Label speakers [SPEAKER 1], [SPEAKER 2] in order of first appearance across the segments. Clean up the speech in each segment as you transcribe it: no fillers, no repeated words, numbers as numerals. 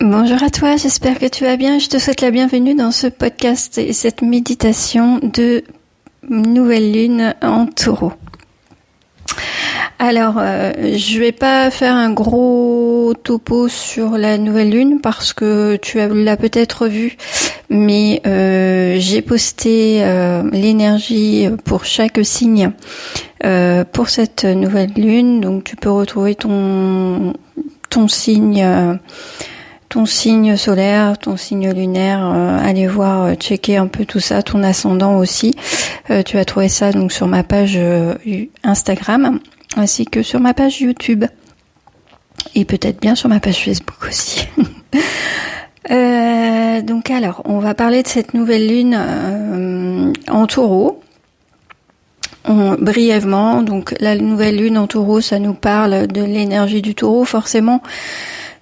[SPEAKER 1] Bonjour à toi, j'espère que tu vas bien. Je te souhaite la bienvenue dans ce podcast et cette méditation de nouvelle lune en taureau. Alors, je vais pas faire un gros topo sur la nouvelle lune parce que tu l'as peut-être vu, mais j'ai posté l'énergie pour chaque signe pour cette nouvelle lune. Donc, tu peux retrouver ton signe. Ton signe solaire, ton signe lunaire, allez voir, checker un peu tout ça, ton ascendant aussi. Tu vas trouver ça donc sur ma page Instagram, ainsi que sur ma page YouTube. Et peut-être bien sur ma page Facebook aussi. Donc alors, on va parler de cette nouvelle lune en taureau. Brièvement, donc la nouvelle lune en taureau, ça nous parle de l'énergie du taureau, forcément.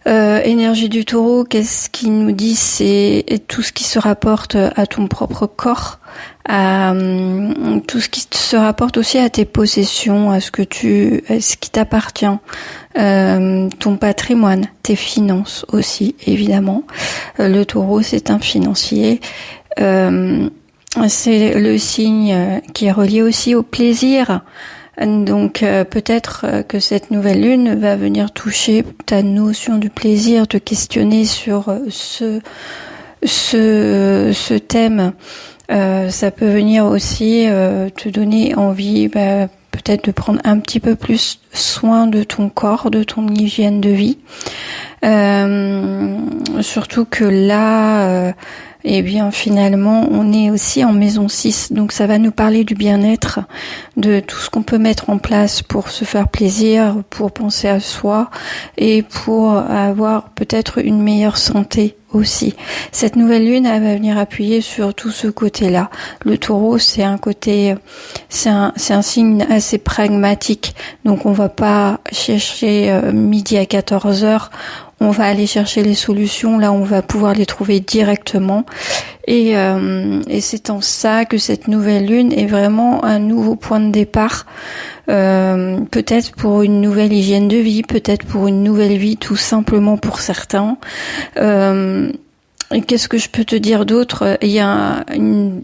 [SPEAKER 1] Énergie du taureau, qu'est-ce qu'il nous dit? C'est tout ce qui se rapporte à ton propre corps, à tout ce qui se rapporte aussi à tes possessions, à ce qui t'appartient, ton patrimoine, tes finances aussi, évidemment. Le taureau, c'est un financier. C'est le signe qui est relié aussi au plaisir. Donc peut-être que cette nouvelle lune va venir toucher ta notion du plaisir, te questionner sur ce thème. Ça peut venir aussi te donner envie peut-être de prendre un petit peu plus soin de ton corps, de ton hygiène de vie. Surtout que là... Eh bien, finalement, on est aussi en maison 6, donc ça va nous parler du bien-être, de tout ce qu'on peut mettre en place pour se faire plaisir, pour penser à soi et pour avoir peut-être une meilleure santé aussi. Cette nouvelle lune, elle va venir appuyer sur tout ce côté-là. Le taureau, c'est un signe assez pragmatique, donc on va pas chercher midi à 14h. On va aller chercher les solutions, là on va pouvoir les trouver directement. Et c'est en ça que cette nouvelle lune est vraiment un nouveau point de départ. Peut-être pour une nouvelle hygiène de vie, peut-être pour une nouvelle vie tout simplement pour certains. Et qu'est-ce que je peux te dire d'autre? Il y a une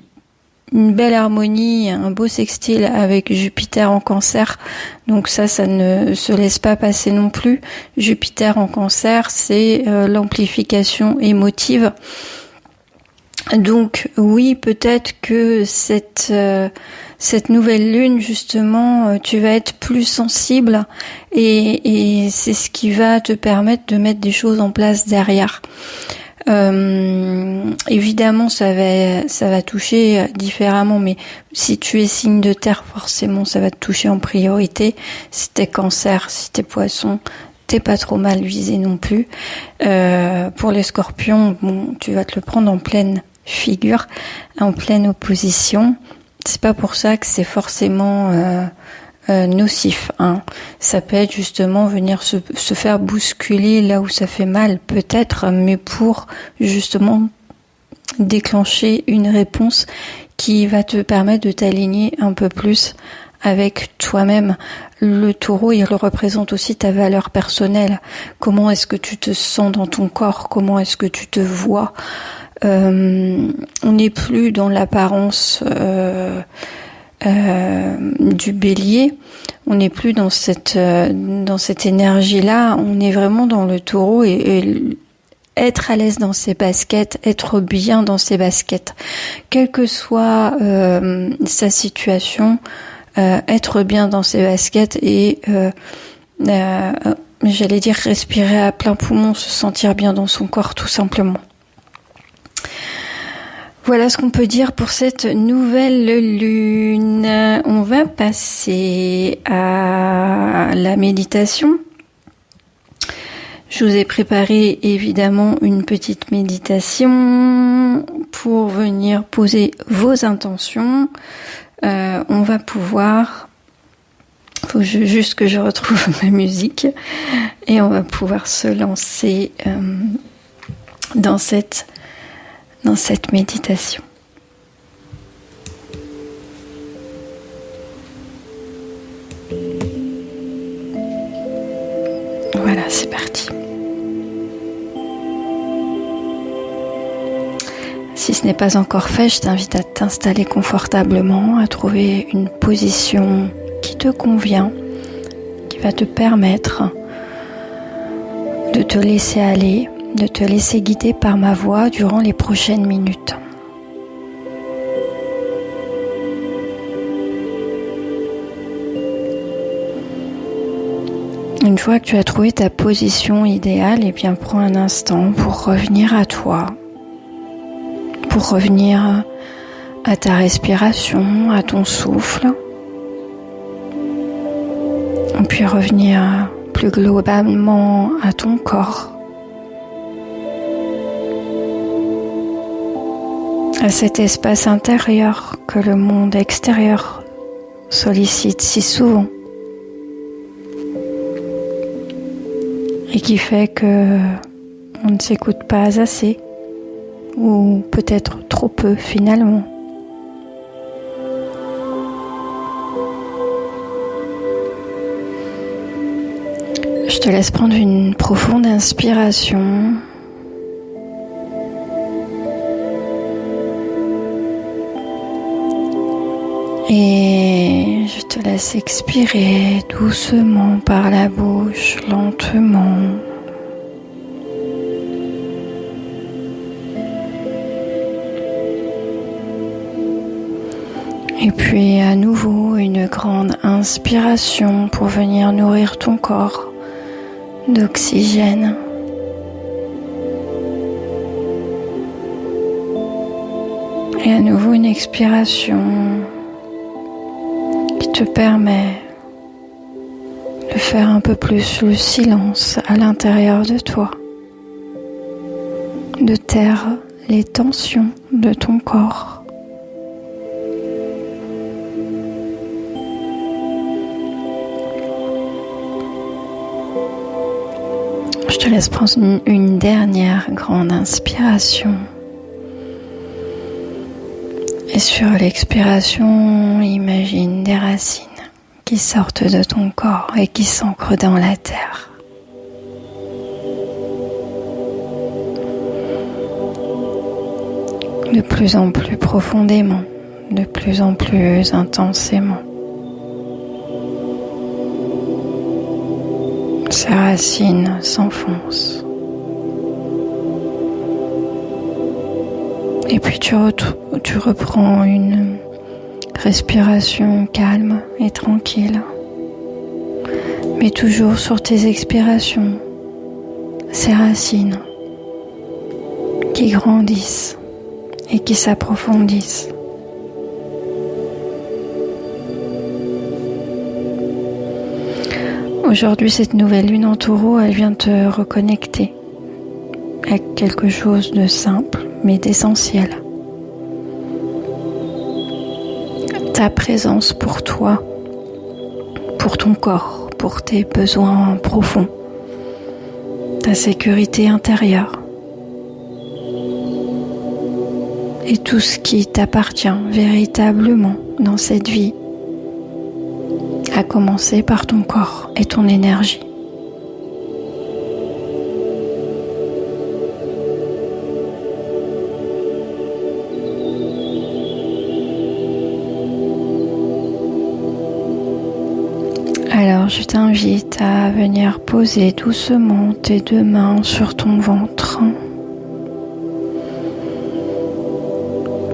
[SPEAKER 1] belle harmonie, un beau sextile avec Jupiter en Cancer. Donc ça ne se laisse pas passer non plus. Jupiter en Cancer, c'est l'amplification émotive. Donc oui, peut-être que cette nouvelle lune, justement, tu vas être plus sensible et c'est ce qui va te permettre de mettre des choses en place derrière. Évidemment ça va toucher différemment, mais si tu es signe de terre, forcément ça va te toucher en priorité. Si t'es cancer, si t'es poisson, t'es pas trop mal visé non plus. Pour les scorpions, bon, tu vas te le prendre en pleine figure, en pleine opposition. C'est pas pour ça que c'est forcément nocif, hein. Ça peut être justement venir se faire bousculer là où ça fait mal, peut-être, mais pour justement déclencher une réponse qui va te permettre de t'aligner un peu plus avec toi-même. Le taureau, il représente aussi ta valeur personnelle. Comment est-ce que tu te sens dans ton corps? Comment est-ce que tu te vois? On n'est plus dans l'apparence du bélier, on n'est plus dans cette énergie-là, on est vraiment dans le taureau et être à l'aise dans ses baskets, être bien dans ses baskets, quelle que soit sa situation, être bien dans ses baskets et j'allais dire respirer à plein poumon, se sentir bien dans son corps tout simplement. Voilà ce qu'on peut dire pour cette nouvelle lune. On va passer à la méditation. Je vous ai préparé évidemment une petite méditation pour venir poser vos intentions. On va pouvoir... Faut juste que je retrouve ma musique et on va pouvoir se lancer dans cette méditation. Voilà, c'est parti. ce n'est pas encore fait, je t'invite à t'installer confortablement, à trouver une position qui te convient, qui va te permettre de te laisser aller, de te laisser guider par ma voix durant les prochaines minutes. Une fois que tu as trouvé ta position idéale, eh bien prends un instant pour revenir à toi, pour revenir à ta respiration, à ton souffle, et puis revenir plus globalement à ton corps, à cet espace intérieur que le monde extérieur sollicite si souvent et qui fait que on ne s'écoute pas assez ou peut-être trop peu finalement. Je te laisse prendre une profonde inspiration. Et je te laisse expirer doucement par la bouche, lentement. Et puis à nouveau une grande inspiration pour venir nourrir ton corps d'oxygène. Et à nouveau une expiration qui te permet de faire un peu plus le silence à l'intérieur de toi, de taire les tensions de ton corps. Je te laisse prendre une dernière grande inspiration. Et sur l'expiration, imagine des racines qui sortent de ton corps et qui s'ancrent dans la terre. De plus en plus profondément, de plus en plus intensément. Ces racines s'enfoncent. Et puis tu reprends une respiration calme et tranquille. Mais toujours sur tes expirations, ces racines qui grandissent et qui s'approfondissent. Aujourd'hui, cette nouvelle lune en taureau, elle vient te reconnecter à quelque chose de simple, mais d'essentiel. Ta présence pour toi, pour ton corps, pour tes besoins profonds, ta sécurité intérieure et tout ce qui t'appartient véritablement dans cette vie, à commencer par ton corps et ton énergie. Alors je t'invite à venir poser doucement tes deux mains sur ton ventre,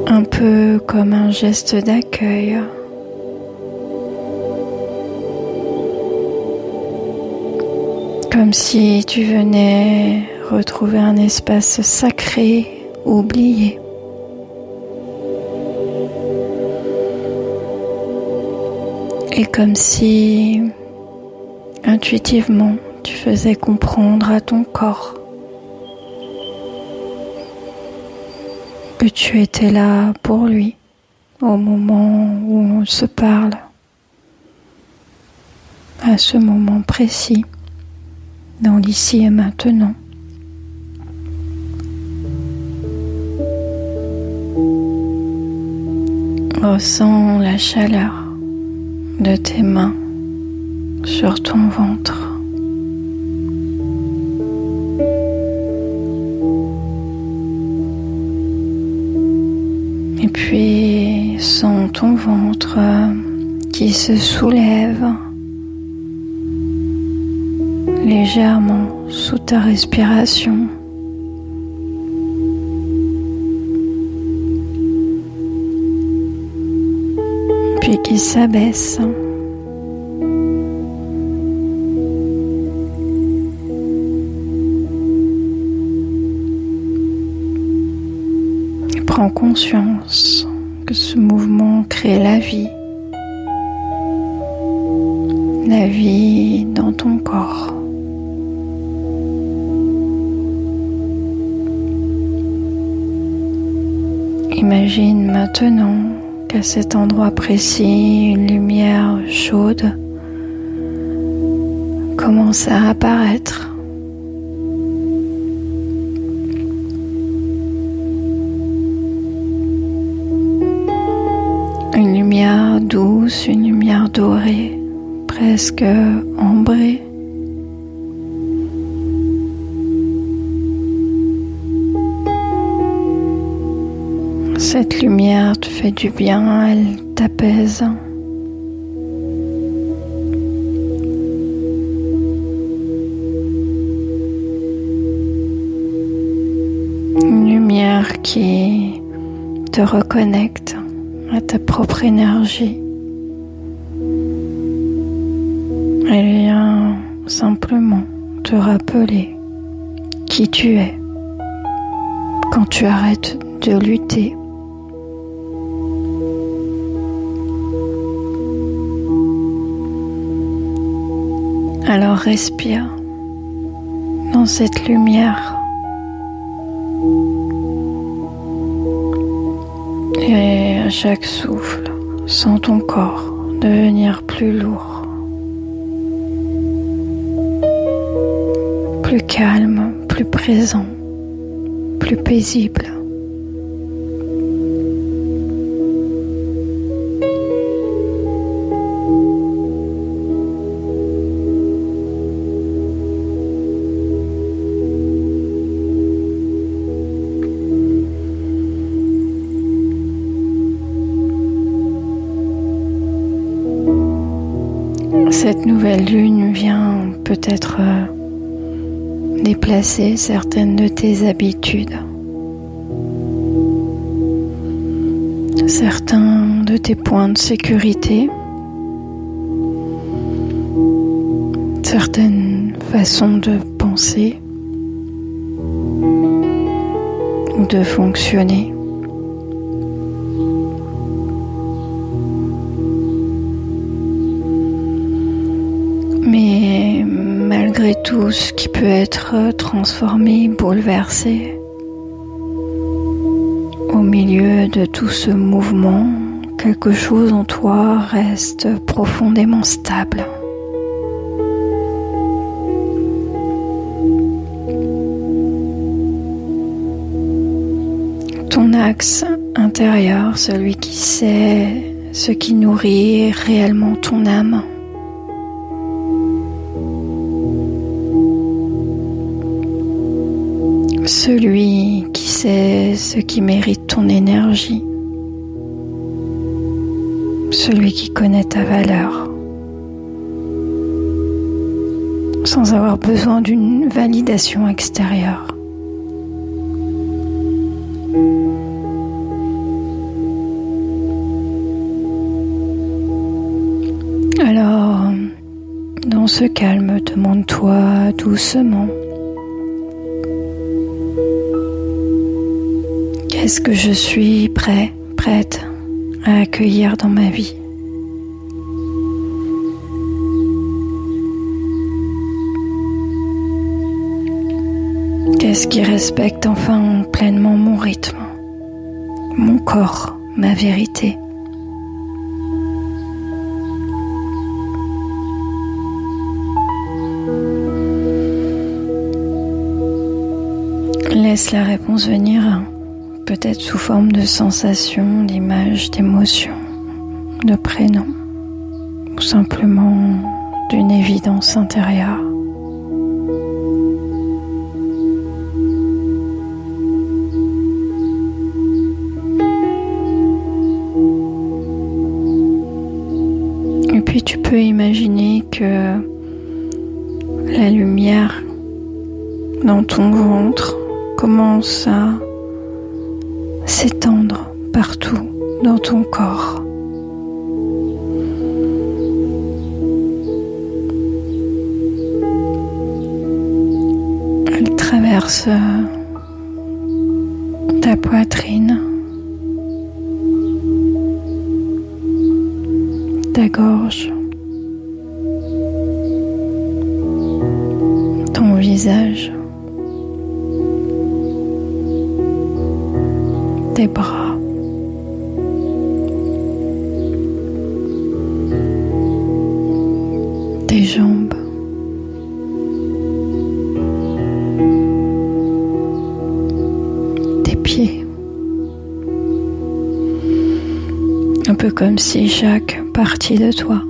[SPEAKER 1] un peu comme un geste d'accueil. Comme si tu venais retrouver un espace sacré, oublié. Et comme si, intuitivement, tu faisais comprendre à ton corps que tu étais là pour lui au moment où on se parle, à ce moment précis. Dans l'ici et maintenant. Ressens la chaleur de tes mains sur ton ventre. puis sens ton ventre qui se soulève légèrement sous ta respiration. Puis qui s'abaisse. Prends conscience que ce mouvement crée la vie dans ton corps. Imagine maintenant qu'à cet endroit précis, une lumière chaude commence à apparaître. Une lumière douce, une lumière dorée, presque ambrée. Cette lumière te fait du bien, elle t'apaise. Une lumière qui te reconnecte à ta propre énergie. Elle vient simplement te rappeler qui tu es quand tu arrêtes de lutter. Alors respire dans cette lumière et à chaque souffle, sens ton corps devenir plus lourd, plus calme, plus présent, plus paisible. Cette nouvelle lune vient peut-être déplacer certaines de tes habitudes, certains de tes points de sécurité, certaines façons de penser ou de fonctionner. Mais malgré tout ce qui peut être transformé, bouleversé, au milieu de tout ce mouvement, quelque chose en toi reste profondément stable. Ton axe intérieur, celui qui sait ce qui nourrit réellement ton âme, celui qui sait ce qui mérite ton énergie, celui qui connaît ta valeur, sans avoir besoin d'une validation extérieure. Alors, dans ce calme, demande-toi doucement: qu'est-ce que je suis prête à accueillir dans ma vie? Qu'est-ce qui respecte enfin pleinement mon rythme, mon corps, ma vérité? Laisse la réponse venir, peut-être sous forme de sensations, d'images, d'émotions, de prénoms, ou simplement d'une évidence intérieure. peux imaginer que la lumière dans ton ventre commence à s'étendre partout dans ton corps. Elle traverse ta poitrine, ta gorge, ton visage, tes bras, tes jambes, tes pieds. Un peu comme si chaque partie de toi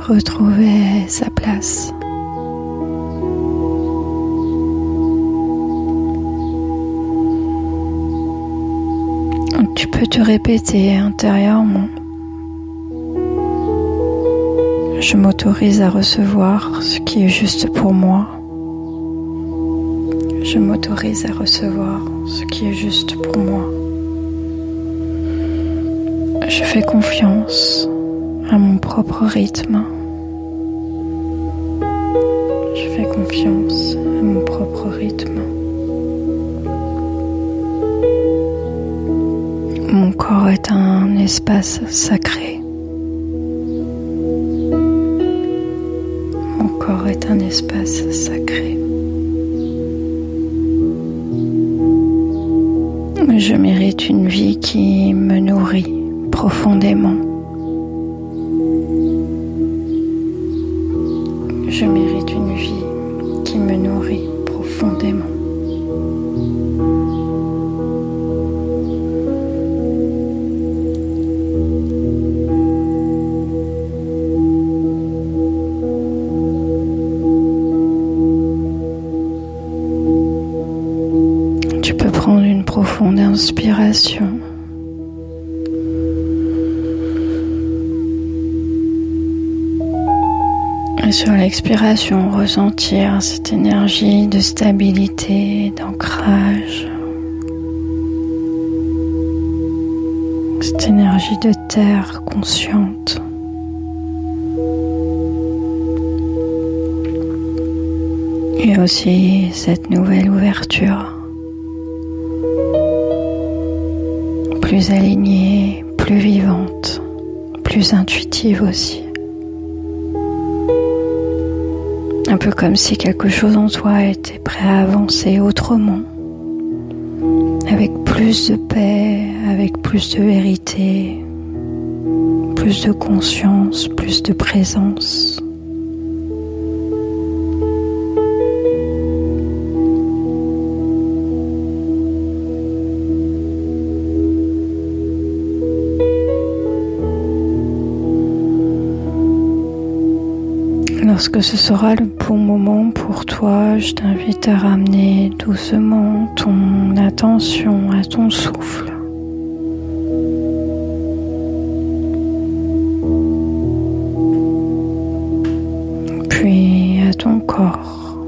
[SPEAKER 1] retrouvait sa place. Tu peux te répéter intérieurement. Je m'autorise à recevoir ce qui est juste pour moi. Je m'autorise à recevoir ce qui est juste pour moi. Je fais confiance à mon propre rythme. Je fais confiance à mon propre rythme. Mon corps est un espace sacré. Mon corps est un espace sacré. Je mérite une vie qui me nourrit profondément. Je mérite une vie qui me nourrit profondément. Tu peux prendre une profonde inspiration. Et sur l'expiration, ressentir cette énergie de stabilité, d'ancrage, cette énergie de terre consciente. Et aussi cette nouvelle ouverture, plus alignée, plus vivante, plus intuitive aussi. Un peu comme si quelque chose en toi était prêt à avancer autrement, avec plus de paix, avec plus de vérité, plus de conscience, plus de présence. Lorsque ce sera le bon moment pour toi, je t'invite à ramener doucement ton attention à ton souffle. Puis à ton corps.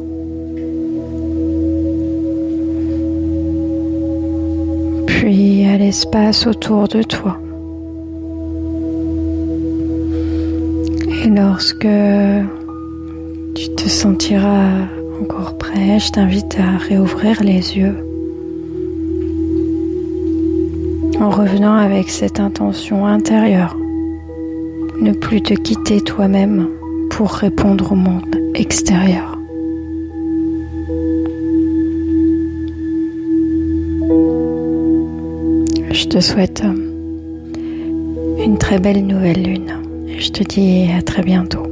[SPEAKER 1] Puis à l'espace autour de toi. Et lorsque tu te sentiras encore prêt, je t'invite à réouvrir les yeux en revenant avec cette intention intérieure. Ne plus te quitter toi-même pour répondre au monde extérieur. Je te souhaite une très belle nouvelle lune et je te dis à très bientôt.